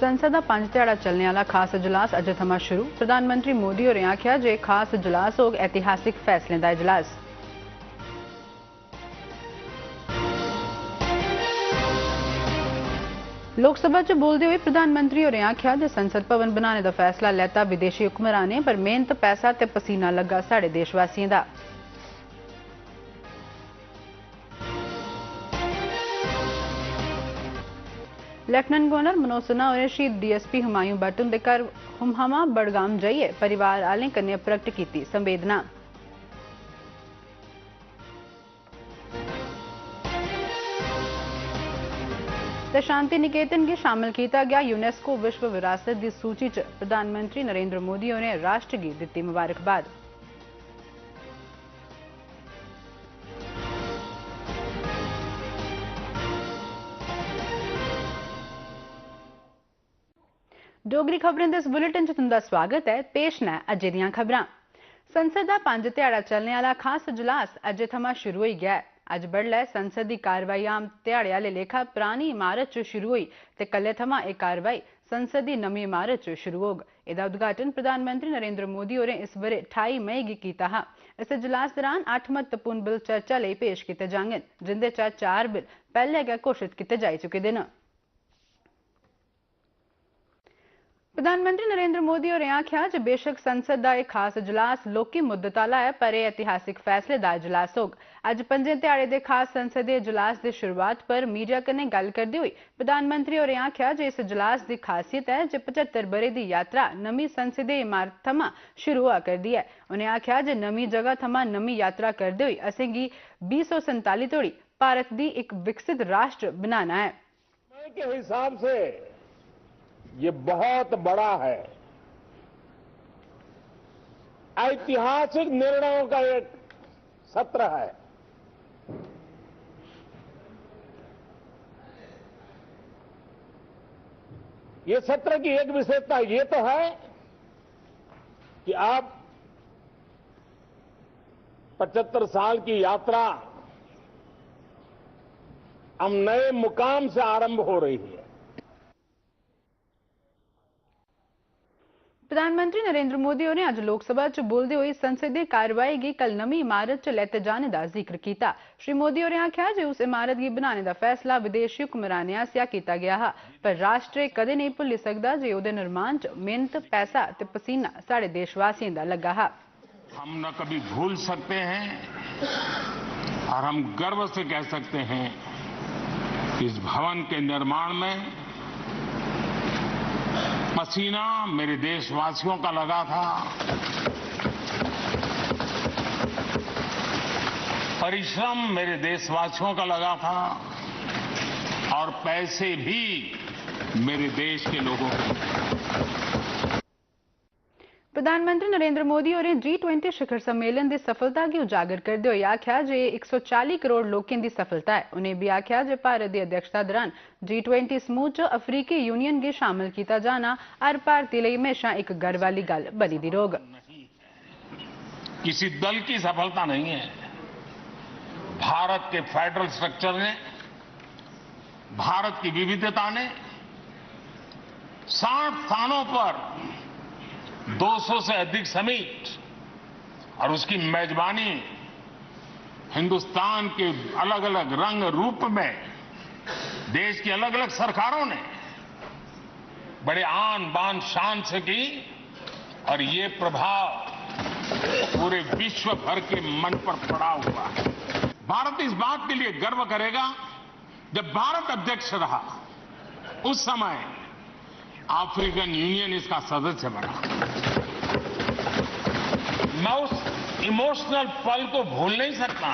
संसद का 5 ध्याड़ा चलने वाला खास इजलास अजे थमां शुरू। प्रधानमंत्री मोदी होरें आख्या जे खास इजलास होग ऐतिहासिक फैसलें दा इजलास। लोकसभा च बोलते हुए प्रधानमंत्री होरें आख्या जे संसद भवन बनाने का फैसला लैता विदेशी हुक्मरानें, पर मेहनत पैसा ते पसीना लग्गा साढ़े देशवासियों का। लेफ्टिनेंट गवर्नर मनोज सिन्हा होरें शहीद DSP हुमायूं भट्ट हुंदे घर हुमहामा बड़गाम जाइए परिवार आह्लें कन्नै प्रगट की संवेदना। शांति निकेतन गी शामिल किया गया यूनेस्को विश्व विरासत की सूची च। प्रधानमंत्री नरेंद्र मोदी होरें राष्ट्र गी दित्ती मुबारकबाद। डोगरी खबरें दे इस बुलेटिन च तुंदा स्वागत है। पेश न अज्जै दियां खबरां। संसद का 5 ध्याड़ा चलने वाला खास इजलास अज्जै थमां शुरू हो गया है। अज्ज बडलै संसद की कारवाई आम ध्याड़े आह्ले लेखा पुरानी इमारत च शुरू हुई ते कल्लै थमां एह् कारवाई संसद की नमीं इमारत च शुरू होग। एह्दा उद्घाटन प्रधानमंत्री नरेंद्र मोदी होरें इस ब'रे 28 मई गी कीता हा। इस इजलास दौरान 8 महत्वपूर्ण बिल चर्चा लेई पेश कीते जाङन, जिंदे चा 4 बिल पैह्ले गै घोषित कीते जाई चुके दे न। प्रधानमंत्री नरेंद्र मोदी होरें आख्या जे बेशक संसद का एक खास इजलास लौह्की मुद्दत आह्ला है, पर यह ऐतिहासिक फैसले का इजलास होग। अज्ज 5 ध्याड़े के खास संसदीय इजलास की शुरुआत पर मीडिया कन्नै गल्ल करदे होई प्रधानमंत्री होरें आख्या जे इस इजलास की खासियत है जे 75 ब'रे की यात्रा नमीं संसदीय इमारत थमां शुरू होआ करदी है। उन्हें आख्या जे नमीं जगह थमां नमीं यात्रा करदे होई असेंगी 2047 तोड़ी भारत दी एक विकसित राष्ट्र बनाना है। के हिसाब से ये बहुत बड़ा है, ऐतिहासिक निर्णयों का एक सत्र है। ये सत्र की एक विशेषता ये तो है कि आप 75 साल की यात्रा अब नए मुकाम से आरंभ हो रही है। प्रधानमंत्री नरेंद्र मोदी होरें अज लोकसभा च बोलते हुए संसदीय कार्रवाई गी कल नमीं इमारत च लैते जाने का जिक्र किया। श्री मोदी होरें आख्या जे उस इमारत गी बनाने का फैसला विदेशी हुक्मरानें आसेआ किया गया हा, पर राष्ट्र कदें नहीं भुल्ली सकदा जे ओहदे निर्माण च मेहनत पैसा ते पसीना साढ़े देशवासियों का लग्गा हा। हम न कभी भूल सकते हैं और हम गर्व से कह सकते हैं कि इस भवन के निर्माण में पसीना मेरे देशवासियों का लगा था, परिश्रम मेरे देशवासियों का लगा था और पैसे भी मेरे देश के लोगों के। प्रधानमंत्री नरेंद्र मोदी होरें G20 शिखर सम्मेलन की सफलता की उजागर करते हुए आख्या जे 140 करोड़ लोगों की सफलता है। उन्हें भी आख्या जे भारत की अध्यक्षता दौरान G20 समूह च अफ्रीकी यूनियन गी शामिल किया जाना हर भारतीय लिए हमेशा एक गर्व वाली गल बनी दी रौह्ग। किसी दल की सफलता नहीं है, भारत के फेडरल स्ट्रक्चर ने, भारत की विविधता ने 60 स्थानों पर 200 से अधिक समिट और उसकी मेजबानी हिंदुस्तान के अलग अलग रंग रूप में देश की अलग अलग सरकारों ने बड़े आन बान शान से की और ये प्रभाव पूरे विश्व भर के मन पर पड़ा हुआ है। भारत इस बात के लिए गर्व करेगा, जब भारत अध्यक्ष रहा उस समय अफ्रीकन यूनियन इसका सदस्य बना। मैं उस इमोशनल पल को भूल नहीं सकता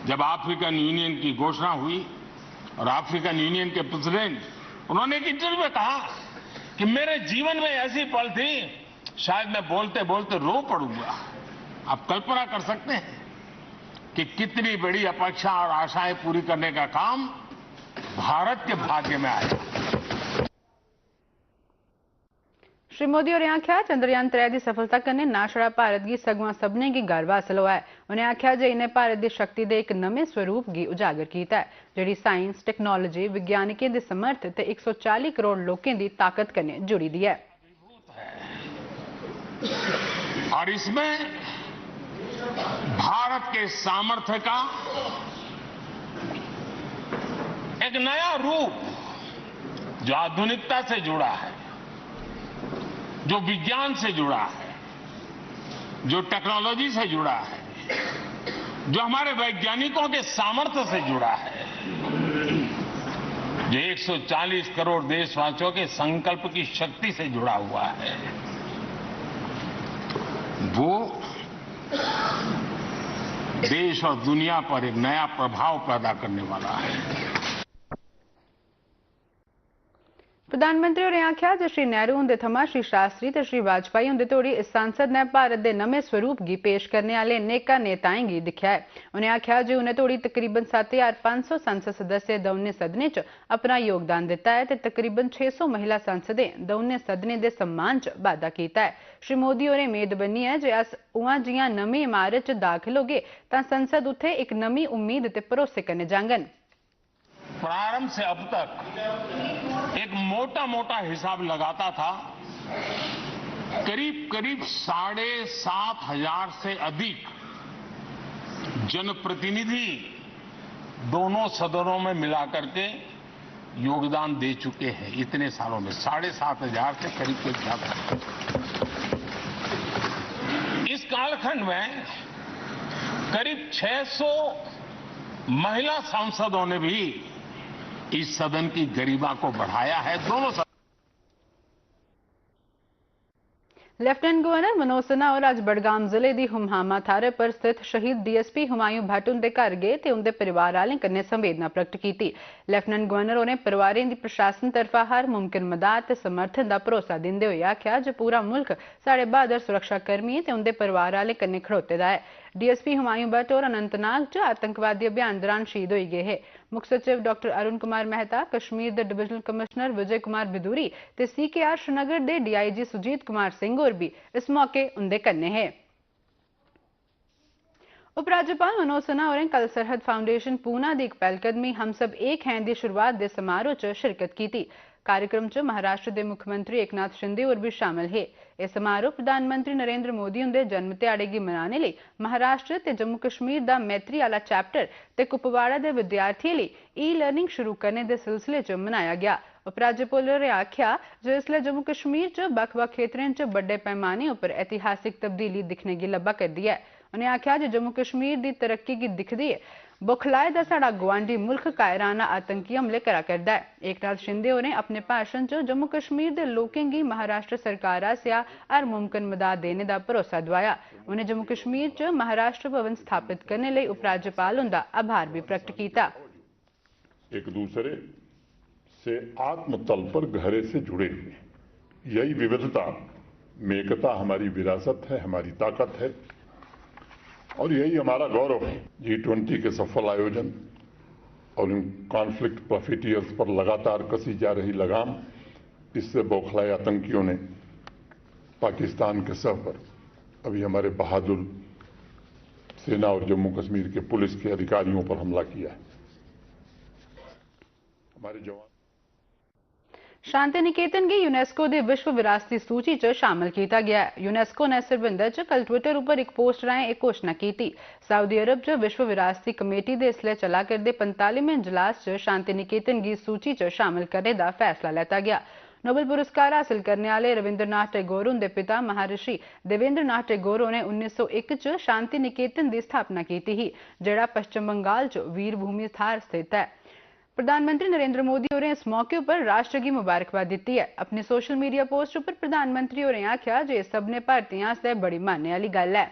जब अफ्रीकन यूनियन की घोषणा हुई और अफ्रीकन यूनियन के प्रेसिडेंट उन्होंने एक इंटरव्यू में कहा कि मेरे जीवन में ऐसी पल थी शायद मैं बोलते बोलते रो पड़ूंगा। आप कल्पना कर सकते हैं कि कितनी बड़ी अपेक्षा और आशाएं पूरी करने का काम भारत के भाग्य में आया। श्री मोदी होरें आख्या चंद्रयान 3 की सफलता कन्नै ना छड़ा भारत की सगुआं सभनें गी गर्व हासल होआ है। उनें आख्या जे इन्हें भारत की शक्ति के एक नमें स्वरूप की उजागर किया है, जिहड़ी साइंस, टेक्नोलॉजी, विज्ञानिकें के समर्थ ते 140 करोड़ लोगों की ताकत कन्नै जुड़ी दी है। और इसमें भारत के सामर्थ्य का एक नया रूप जो आधुनिकता से जुड़ा है, जो विज्ञान से जुड़ा है, जो टेक्नोलॉजी से जुड़ा है, जो हमारे वैज्ञानिकों के सामर्थ्य से जुड़ा है, जो 140 करोड़ देशवासियों के संकल्प की शक्ति से जुड़ा हुआ है, वो देश और दुनिया पर एक नया प्रभाव पैदा करने वाला है। प्रधानमंत्री होरें आख्या जे श्री नेहरू हुंदे थमां श्री शास्त्री ते श्री वाजपेयी हुंदे तोड़ी इस सांसद ने भारत के नमें स्वरूप की पेश करने वाले नेका नेताएं की दिक्खेआ है। उन्हें आख्या जे उन्हें तोड़ी तकरीबन 7500 संसद सदस्य दौनें सदनें च अपना योगदान दिता है ते तकरीबन 600 महिला सांसदें दौनें सदनें के सम्मान च बाद्धा किया है। श्री मोदी होरें मेद बन्नी है जे अस उआं जियां नमीं इमारत च दाखिल होगे तां संसद उत्थे एक नमीं उम्मीद ते भरोसे कन्नै जांगन। प्रारंभ से अब तक एक मोटा मोटा हिसाब लगाता था, करीब करीब 7,500 से अधिक जनप्रतिनिधि दोनों सदनों में मिलाकर के योगदान दे चुके हैं। इतने सालों में 7,500 से करीब ज्यादा। इस कालखंड में करीब 600 महिला सांसदों ने भी इस सदन की गरिमा को बढ़ाया है। दोनों लेफ्टिनेंट गवर्नर मनोज सिन्हा और आज बडगाम जिले की हुमहामा थारे पर स्थित शहीद डीएसपी हुमायूं भट्ट उनके घर गए ते उनके परिवार वालें कन्नै संवेदना प्रगट की। लेफ्टिनेंट गवर्नर होरें परिवारें की प्रशासन तरफा हर मुमकिन मदद ते समर्थन का भरोसा दिंदे होए आख्या जे पूरा मुल्क साढ़े बहादुर सुरक्षाकर्मी ते उनके परिवार वालें कन्नै खड़ोते दा है। डीएसपी हुमायूं भट्ट और अनंतनाग च आतंकवादी अभियान दौरान शहीद हो गए हैं। मुख्य सचिव डॉक्टर अरुण कुमार मेहता, कश्मीर के डिविजनल कमिश्नर विजय कुमार बिदूरी ते CKR श्रीनगर के DIG सुजीत कुमार सिंह और भी इस मौके उनके कन्ने है। उपराज्यपाल मनोज सिन्हा होरें कल सरहद फाउंडेशन पूना की एक पहलकदमी हम सब एक हैं की शुरुआत के समारोह च शिरकत की। कार्यक्रम च महाराष्ट्र के मुख्यमंत्री एकनाथ शिंदे और भी शामिल है। यह समारोह प्रधानमंत्री नरेंद्र मोदी उनके जन्म दिहाड़े की मनाने लिए महाराष्ट्र ते जम्मू कश्मीर का मैत्री आला चैप्टर ते कुपवाड़ा के विद्यार्थियों लिए ई-लर्निंग शुरू करने के सिलसिले च मनाया गया। उपराज्यपाल होरें आख्या जो इसलिए जम्मू कश्मीर च बक्ख-बक्ख खेत्रें च बड़े पैमाने पर ऐतिहासिक तब्दीली दिखने की लब्भा करदी है। उन्हें आख्या जो जम्मू कश्मीर की तरक्की की दिखदी है बौखलाए दा साडा गुआंढी मुल्ख कायराना आतंकी हमले करा करदा है। एकनाथ शिंदे होरें अपने भाषण च जम्मू कश्मीर के लोगों की महाराष्ट्र सरकार आसेआ हर मुमकिन मदद देने का भरोसा दवाया। उन्हें जम्मू कश्मीर च महाराष्ट्र भवन स्थापित करने लिए उपराज्यपाल उनका आभार भी प्रकट किया। एक दूसरे से आत्मतल पर गहरे से जुड़े हुए, यही विविधता में एकता हमारी विरासत है, हमारी ताकत है और यही हमारा गौरव है। G20 के सफल आयोजन और इन कॉन्फ्लिक्ट प्रॉफिटियर्स पर लगातार कसी जा रही लगाम, इससे बौखलाए आतंकियों ने पाकिस्तान के सर पर अभी हमारे बहादुर सेना और जम्मू कश्मीर के पुलिस के अधिकारियों पर हमला किया है। हमारे जवान शांति निकेतन की यूनेस्को की विश्व विरासती सूची च शामिल किया गया है। यूनेस्को ने सरबंधत च कल ट्विटर पर एक पोस्ट राएं एक घोषणा की थी। सऊदी अरब च विश्व विरासती कमेटी के इसलिए चला करदे 45वें इजलास च शांति निकेतन की सूची च शामिल करने का फैसला लिया गया। नोबेल पुरस्कार हासिल करने वाले रविंद्रनाथ टैगोर उनके पिता महर्षि देवेंद्रनाथ टैगोर ने 1901 च शांति निकेतन की स्थापना की थी, जिहड़ा पश्चिम बंगाल च वीर भूमि थार स्थित है। प्रधानमंत्री नरेंद्र मोदी होरें इस मौके पर राष्ट्र की मुबारकबाद दी है। अपनी सोशल मीडिया पोस्ट पर प्रधानमंत्री होरें आख्या जे सभनें भारतीय आस्तै बड़ी मान्ने वाली गल है।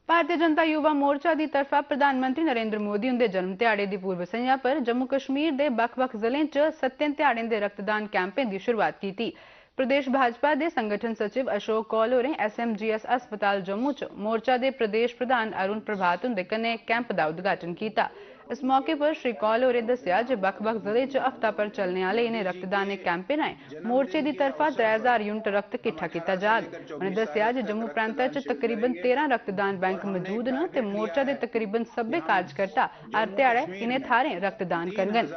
भारतीय जनता युवा मोर्चा की तरफा प्रधानमंत्री नरेंद्र मोदी उनके जन्म दिहाड़े की पूर्व संध्या पर जम्मू कश्मीर के बक्ख-बक्ख जिलें च 7 दिहाड़ें के रक्तदान कैंपें की शुरुआत की। प्रदेश भाजपा के संगठन सचिव अशोक कौल होरें SMGS अस्पताल जम्मू च मोर्चा के प्रदेश प्रधान अरुण प्रभात उनके कन्नै कैंप का उद्घाटन किया। इस मौके पर श्री कौल होरें दस्सिया जे बक्ख-बक्ख जिले च हफ्ता भर चलने आह्ले इनें रक्तदान कैंपें राहें मोर्चे दी तरफा 3000 यूनिट रक्त किट्ठा कीता जाग। उनें दस्सिया जे जम्मू प्रांता च तकरीबन 13 रक्तदान बैंक मौजूद न ते मोर्चा दे तकरीबन सब्बै कार्यकर्ता हर ध्याड़े इनें थारें रक्तदान करङन।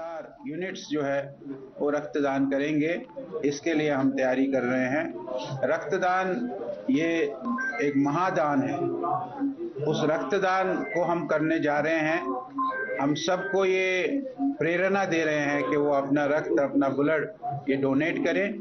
यूनिट्स जो है वो रक्तदान करेंगे, इसके लिए हम तैयारी कर रहे हैं। रक्तदान ये एक महादान है, उस रक्तदान को हम करने जा रहे हैं। हम सबको ये प्रेरणा दे रहे हैं कि वो अपना रक्त, अपना ब्लड ये डोनेट करें।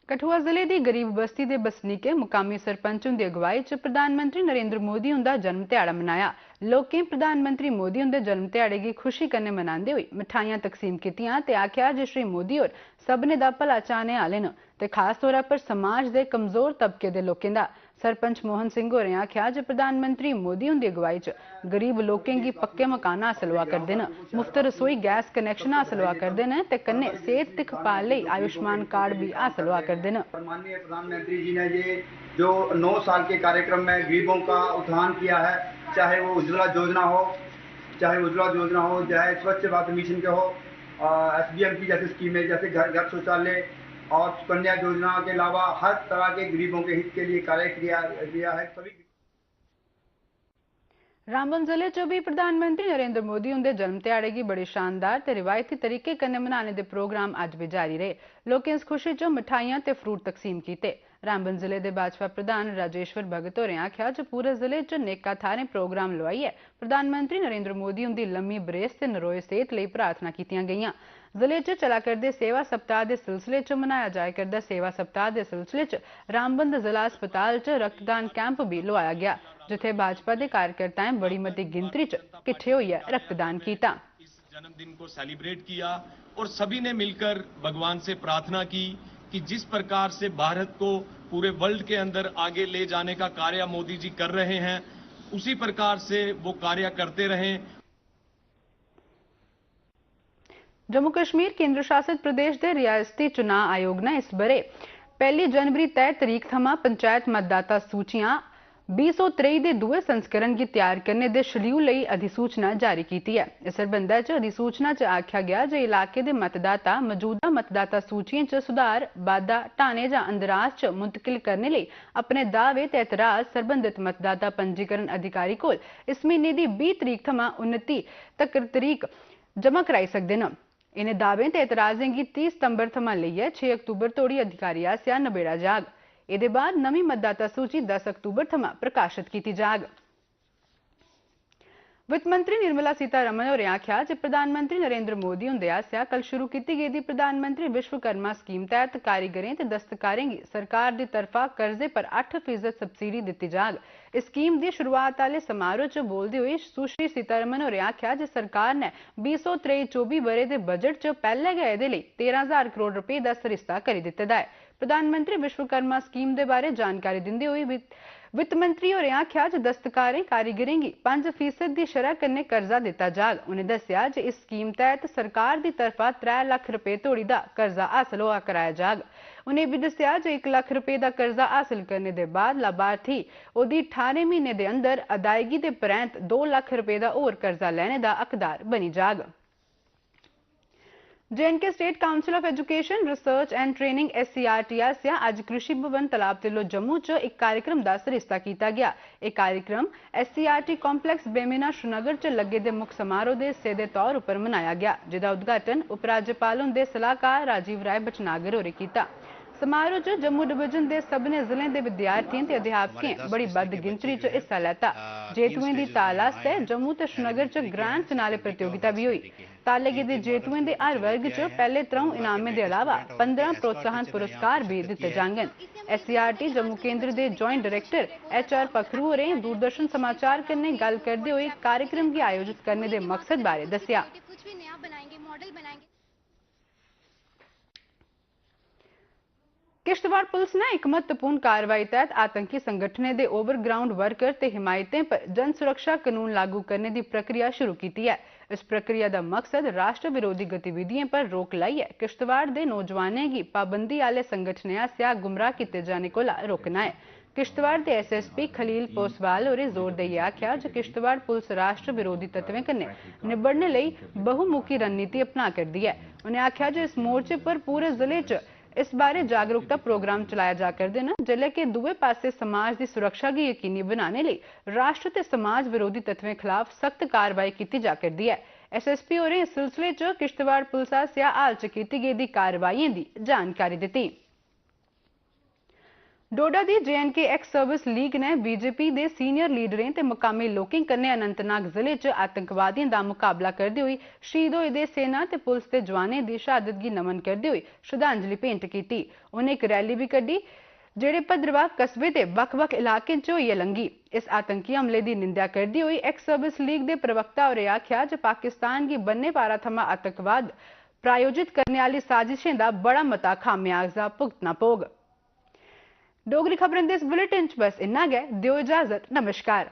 कठुआ जिले की गरीब बस्ती के बसनीके मुकामी सरपंच उनकी अगवाई च प्रधानमंत्री नरेंद्र मोदी उनका जन्म ध्याड़ा मनाया। लोकें प्रधानमंत्री मोदी उनके जन्म ध्याड़े की खुशी कन्नै मनाते हुए मिठाइयां तकसीम कीतियां ते आख्या जे श्री मोदी होर सबने दा भला चाहने आले न ते खास तौर पर समाज के कमजोर तबके के लोकें दा। सरपंच मोहन सिंह होरें आख्या जे प्रधानमंत्री मोदी उनकी अगवाई च गरीब लोकें गी पक्के मकान हासल हुआ करदे न, मुफ्त रसोई गैस कनैक्शन हासल हुआ करदे न ते कन्नै सेहत दिखभाल लई आयुष्मान कार्ड भी हासल हुआ करदे न। माननीय प्रधानमंत्री जी ने ये जो 9 साल के कार्यक्रम में गरीबों का उत्थान किया है, चाहे वो उज्ज्वला योजना हो, चाहे स्वच्छ भारत मिशन के हो, SBM की जैसे स्कीमें जैसे घर शौचालय और कन्या योजना के अलावा हर तरह के गरीबों के हित के लिए कार्य किया है। सभी रामबन जिले च भी प्रधानमंत्री नरेंद्र मोदी उनके जन्म ध्याड़े की बड़े शानदार ते रिवायती तरीके कन्नै मनाने के प्रोग्राम अज भी जारी रहे। लोकें इस खुशी च मिठाइयां ते फ्रूट तकसीम कीते। रामबन जिले के भाजपा प्रधान राजेश्वर भगत होरें आख्या जे पूरे जिले च नेका थारें प्रोग्राम लोआइयै प्रधानमंत्री नरेंद्र मोदी उनकी लम्मी बरेस ते नरोए सेहत लई प्रार्थना कीतियां गईयां। जिले च चला करदे सेवा सप्ताह के सिलसिले च मनाया जाया करदा सेवा सप्ताह के सिलसिले च रामबन जिला अस्पताल च रक्तदान कैंप भी लोआया गया, जिथे भाजपा के कार्यकर्ताएं बड़ी मती गिनती च किट्ठे होइयै रक्तदान किया। इस जन्मदिन को सेलिब्रेट किया और सभी ने मिलकर भगवान से प्रार्थना की कि जिस प्रकार से भारत को पूरे वर्ल्ड के अंदर आगे ले जाने का कार्य मोदी जी कर रहे हैं, उसी प्रकार से वो कार्य करते रहें। जम्मू कश्मीर केंद्र शासित प्रदेश के रियासती चुनाव आयोग ने इस बरे 1 जनवरी तय तरीक थमां पंचायत मतदाता सूचियां 2023 के दूए संस्करण की तैयार करने के शेड्यूल लई अधिसूचना जारी की है। इस संबंधा च अधिसूचना च आख्या गया जे इलाके के मतदाता मौजूदा मतदाता सूचियों च सुधार, बाधा, ढाने या अंदराज च मुंतकिल करने लई अपने दावे ते एतराज संबंधित मतदाता पंजीकरण अधिकारी कोल इस महीने की 20 तरीक थमां 29 तक तरीक जमा कराई सकदे न। इन्हें दावें ते एतराजें की 30 सितंबर थमां लेइयै 6 अक्तूबर तोड़ी अधिकारी आसेआ नबेड़ा जाग। इसदे बाद नवीं मतदाता सूची 10 अक्तूबर थमां प्रकाशित की जाग। वित्त मंत्री निर्मला सीतारमण होरें आख्या जे प्रधानमंत्री नरेंद्र मोदी हुंदे आसेआ कल शुरू की गेदी प्रधानमंत्री विश्वकर्मा स्कीम तहत कारीगरें ते दस्तकारें गी सरकार दी तरफा कर्जे पर 8% सबसिडी दित्ती जाग। इस स्कीम की शुरुआत आले समारोह च बोलदे होए सुश्री सीतारमण होरें आख्या जे सरकार ने 2023-24 बरे दे बजट च पैह्ले गै इहदे लई 13,000 करोड़ रुपए दा सरिस्ता करी दित्ते दा है। प्रधानमंत्री विश्वकर्मा स्कीम के बारे जानकारी दिंदे होए वित्त मंत्री होरें आख्या जे दस्तकारें कारीगरें गी 5% की शरह कन्नै कर्जा दिता जाग। उन्हें दस्सिया जे इस स्कीम तहत सरकार की तरफा 3 लाख रुपए तोड़ी दा कर्जा हासिल होआ कराया जाग। उन्हें भी दस्सिया जे 1 लाख रुपए का कर्जा हासिल करने के बाद लाभार्थी ओदी 18 महीने के अंदर अदायगी के परैंत 2 लाख रुपए का होर कर्जा लेने का हकदार बनी जाग। J&K state council of education research and training SCRT आसेआ आज कृषि भवन तलाब तिल्लो जम्मू च एक कार्यक्रम का सरिस्ता किया गया। एक कार्यक्रम SCRT कॉम्पलैक्स बेमिना श्रीनगर च लगे दे मुख समारोह के हिस्से के तौर पर मनाया गया, जिसका उद्घाटन उपराज्यपाल हुंदे सलाहकार राजीव राय भटनागर होरें किया। समारोह च जम्मू डिवीजन के सभनें जिलें के विद्यार्थियों ते अध्यापकें बड़ी बद्ध गिनतरी च हिस्सा लैता। जेतुएं की ताल आस्तै जम्मू ते श्रीनगर च ग्रांड फिनाले प्रतियोगिता भी हुई। ताले गेदे जेतुएं दे हर वर्ग च पहले 3 इनामें के अलावा 15 प्रोत्साहन पुरस्कार भी दिते जाङन। SCRT जम्मू केंद्र के जॉइंट डायरेक्टर HR पखरू होरें दूरदर्शन समाचार कन्नै गल करदे होए कार्यक्रम की आयोजित करने के मकसद बारे दस्सिया। किश्तवाड़ पुलिस ने एक महत्वपूर्ण कार्रवाई तहत आतंकी संगठनें के ओवरग्राउंड वर्कर ते हिमायतें पर जन सुरक्षा कानून लागू करने की प्रक्रिया शुरू की है। इस प्रक्रिया का मकसद राष्ट्र विरोधी गतिविधियों पर रोक लाइए किश्तवाड़ के नौजवानों की पाबंदी आले संगठनें आसेआ गुमराह किए जाने को रोकना है। किश्तवाड़ के SSP खलील पोसवाल होरें जोर देइयै आख्या जो किश्तवाड़ पुलिस राष्ट्र विरोधी तत्वें कन्नै निबड़ने लई बहुमुखी रणनीति अपना करदी है। उन्हें आख्या जो इस मोर्चे पर पूरे जिले च इस बारे जागरूकता प्रोग्राम चलाया जा करदे न, जिले के दुए पासे समाज की सुरक्षा की यकीनी बनाने लई राष्ट्र ते समाज विरोधी तत्वें खिलाफ सख्त कार्रवाई की जा करदी है। SSP होरें इस सिलसिले च किश्तवाड़ पुलिस आसेआ हाल च कीती गेदी कार्रवाइएं दी जानकारी दित्ती। डोडा दी JNK एक्स सर्विस लीग ने BJP दे सीनियर लीडरें ते मुकामी लोकें कन्नै अनंतनाग जिले च आतंकवादियों का मुकाबला करते हुए शहीद होए दे सेना ते पुलिस के जवानें की शहादत की नमन करते हुए श्रद्धांजलि भेंट की। उन्हें एक रैली भी कड्ढी जेड़े भद्रवाह कस्बे के बक्ख-बक्ख इलाकें च होइयै लंघी। इस आतंकी हमले की निंदा करते हुए एक्स सर्विस लीग के प्रवक्ता होरें आख्या जो पाकिस्तान की बन्ने पारा थमां आतंकवाद प्रायोजित करने वाली साजिशें का बड़ा मता खामियाजा भुगतना पौग। डोगरी खबरें दे इस बुलेटिन च बस इन्ना गै। दिओ इजाजत, नमस्कार।